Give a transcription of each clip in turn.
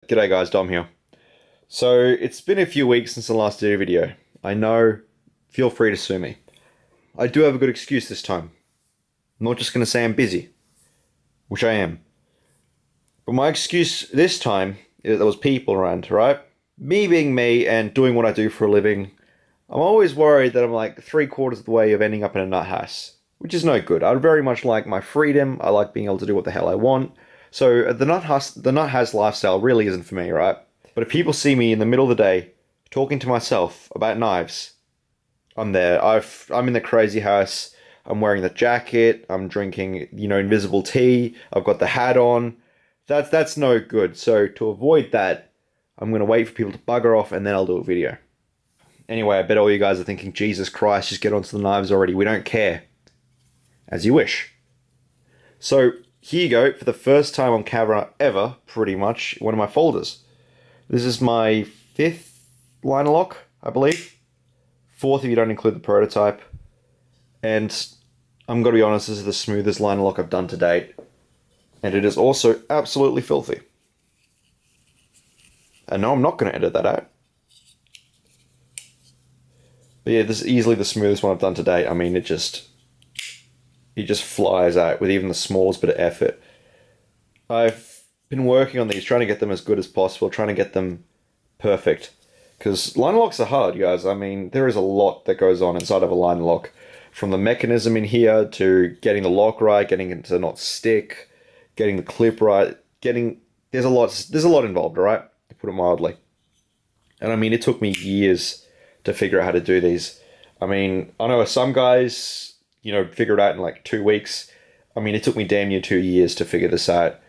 G'day guys, Dom here. So, it's been a few weeks since the last video. I know, feel free to sue me. I do have a good excuse this time. I'm not just going to say I'm busy, which I am. But my excuse this time is that there was people around, right? Me being me and doing what I do for a living, I'm always worried that I'm like 3/4 of the way of ending up in a nut house, which is no good. I very much like my freedom. I like being able to do what the hell I want. So the nut house lifestyle really isn't for me, right? But if people see me in the middle of the day talking to myself about knives, I'm there. I'm in the crazy house. I'm wearing the jacket. I'm drinking, invisible tea. I've got the hat on. That's no good. So to avoid that, I'm gonna wait for people to bugger off and then I'll do a video. Anyway, I bet all you guys are thinking, Jesus Christ, just get onto the knives already. We don't care. As you wish. So here you go, for the first time on camera ever, pretty much, one of my folders. This is my 5th linerlock, I believe. 4th if you don't include the prototype. And I'm going to be honest, this is the smoothest linerlock I've done to date. And it is also absolutely filthy. And no, I'm not going to edit that out. But yeah, this is easily the smoothest one I've done to date. I mean, it just flies out with even the smallest bit of effort. I've been working on these, trying to get them as good as possible, trying to get them perfect. Because line locks are hard, guys. I mean, there is a lot that goes on inside of a line lock. From the mechanism in here to getting the lock right, getting it to not stick, getting the clip right, there's a lot involved, alright? To put it mildly. And I mean, it took me years to figure out how to do these. I mean, I know some guys, figure it out in like 2 weeks. I mean, it took me damn near 2 years to figure this out.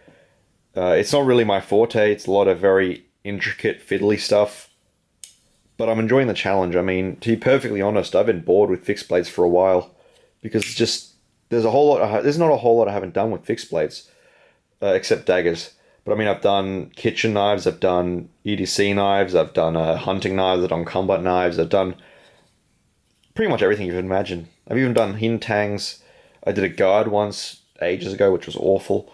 It's not really my forte. It's a lot of very intricate, fiddly stuff. But I'm enjoying the challenge. I mean, to be perfectly honest, I've been bored with fixed blades for a while. Because there's not a whole lot I haven't done with fixed blades. Except daggers. But I mean, I've done kitchen knives, I've done EDC knives, I've done hunting knives, I've done combat knives, I've done pretty much everything you can imagine. I've even done hintangs. I did a guard once, ages ago, which was awful.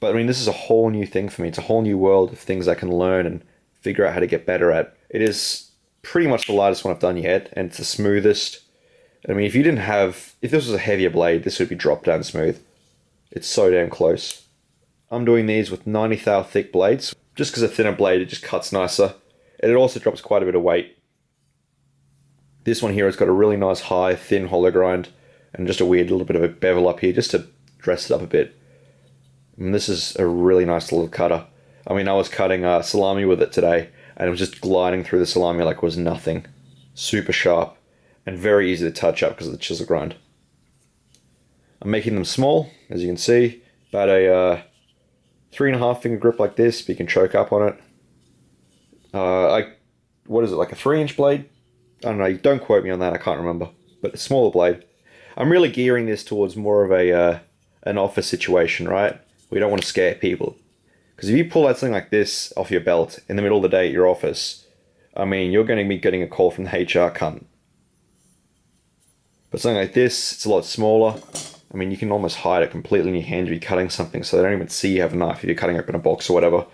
But I mean, this is a whole new thing for me. It's a whole new world of things I can learn and figure out how to get better at. It is pretty much the lightest one I've done yet, and it's the smoothest. I mean, if this was a heavier blade, this would be drop down smooth. It's so damn close. I'm doing these with 90 thou thick blades. Just because a thinner blade, it just cuts nicer. And it also drops quite a bit of weight. This one here has got a really nice high, thin hollow grind. And just a weird little bit of a bevel up here just to dress it up a bit. And this is a really nice little cutter. I mean, I was cutting salami with it today. And it was just gliding through the salami like it was nothing. Super sharp. And very easy to touch up because of the chisel grind. I'm making them small, as you can see. About a 3.5 finger grip like this, but you can choke up on it. What is it, like a 3-inch blade? I don't know, don't quote me on that, I can't remember. But a smaller blade. I'm really gearing this towards more of an office situation, right? Where you don't want to scare people. Because if you pull out something like this off your belt in the middle of the day at your office, I mean, you're going to be getting a call from the HR cunt. But something like this, it's a lot smaller. I mean, you can almost hide it completely in your hand if you're cutting something, so they don't even see you have a knife if you're cutting open a box or whatever.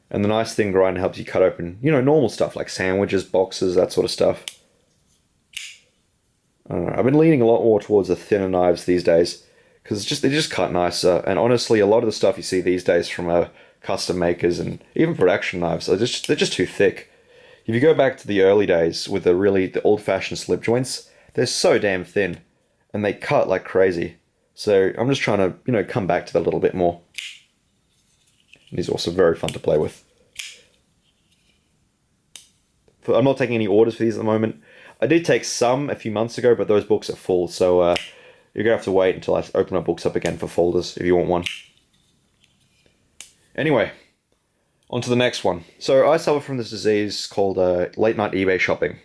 And the nice thing, grind helps you cut open, normal stuff like sandwiches, boxes, that sort of stuff. I don't know, I've been leaning a lot more towards the thinner knives these days, because they just cut nicer. And honestly, a lot of the stuff you see these days from custom makers and even production knives, they're just too thick. If you go back to the early days with the old-fashioned slip joints, they're so damn thin. And they cut like crazy. So I'm just trying to, come back to that a little bit more. And these are also very fun to play with. I'm not taking any orders for these at the moment. I did take some a few months ago, but those books are full. So you're going to have to wait until I open my books up again for folders if you want one. Anyway, on to the next one. So I suffer from this disease called late night eBay shopping.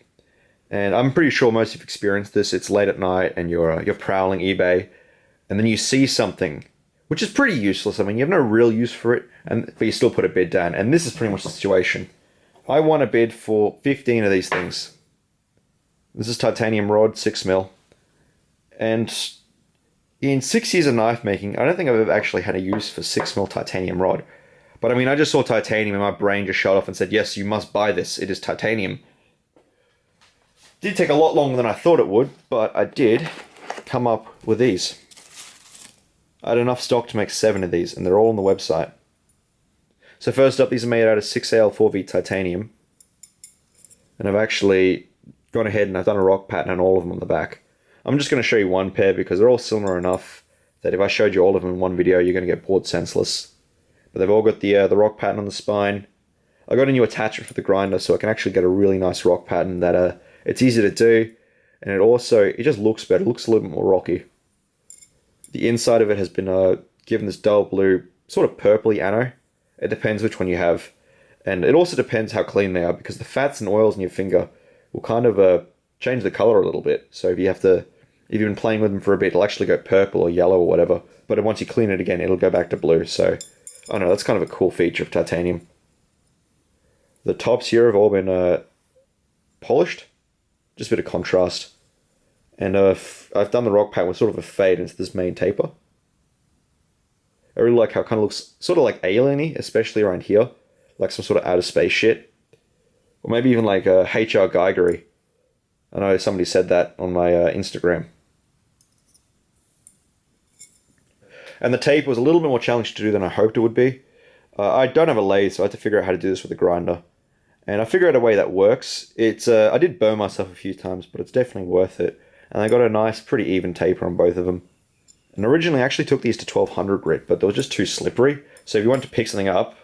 And I'm pretty sure most of you have experienced this. It's late at night and you're prowling eBay, and then you see something, which is pretty useless. I mean, you have no real use for it, but you still put a bid down. And this is pretty much the situation. I won a bid for 15 of these things. This is titanium rod, 6mm. And in 6 years of knife making, I don't think I've ever actually had a use for 6mm titanium rod. But I mean, I just saw titanium and my brain just shut off and said, yes, you must buy this. It is titanium. Did take a lot longer than I thought it would, but I did come up with these. I had enough stock to make 7 of these, and they're all on the website. So first up, these are made out of 6Al4V titanium. And I've actually gone ahead and I've done a rock pattern on all of them on the back. I'm just going to show you one pair because they're all similar enough that if I showed you all of them in one video, you're going to get bored senseless. But they've all got the rock pattern on the spine. I got a new attachment for the grinder so I can actually get a really nice rock pattern that it's easy to do, and it just looks better. It looks a little bit more rocky. The inside of it has been given this dull blue, sort of purpley anno. It depends which one you have. And it also depends how clean they are, because the fats and oils in your finger will kind of change the color a little bit. So if you've been playing with them for a bit, it'll actually go purple or yellow or whatever. But once you clean it again, it'll go back to blue. So, I don't know, that's kind of a cool feature of titanium. The tops here have all been polished. Just a bit of contrast. And I've done the rock pattern with sort of a fade into this main taper. I really like how it kind of looks sort of like alien-y, especially around here. Like some sort of outer space shit. Or maybe even like H.R. Geiger-y. I know somebody said that on my Instagram. And the tape was a little bit more challenging to do than I hoped it would be. I don't have a lathe, so I had to figure out how to do this with a grinder. And I figured out a way that works. I did burn myself a few times, but it's definitely worth it. And I got a nice, pretty even taper on both of them. And originally I actually took these to 1200 grit, but they were just too slippery. So if you want to pick something up,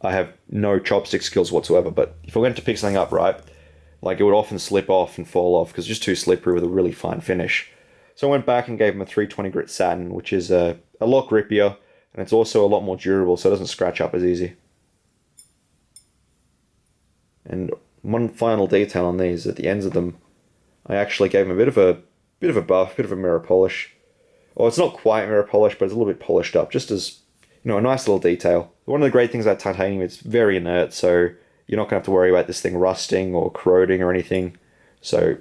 I have no chopstick skills whatsoever, but if I went to pick something up, right, like it would often slip off and fall off because it's just too slippery with a really fine finish. So I went back and gave them a 320 grit satin, which is a lot grippier, and it's also a lot more durable, so it doesn't scratch up as easy. And one final detail on these, at the ends of them, I actually gave them a bit of a buff, bit of a mirror polish. Well, it's not quite mirror polish, but it's a little bit polished up, just as, you know, a nice little detail. One of the great things about titanium, it's very inert, so you're not going to have to worry about this thing rusting or corroding or anything. So,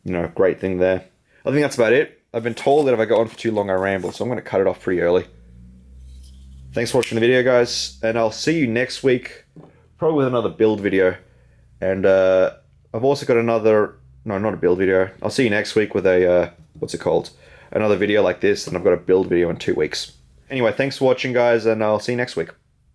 you know, great thing there. I think that's about it. I've been told that if I go on for too long, I ramble, so I'm going to cut it off pretty early. Thanks for watching the video, guys, and I'll see you next week, probably with another build video. And I've also got another, no, not a build video. I'll see you next week with a, another video like this, and I've got a build video in 2 weeks. Anyway, thanks for watching, guys, and I'll see you next week.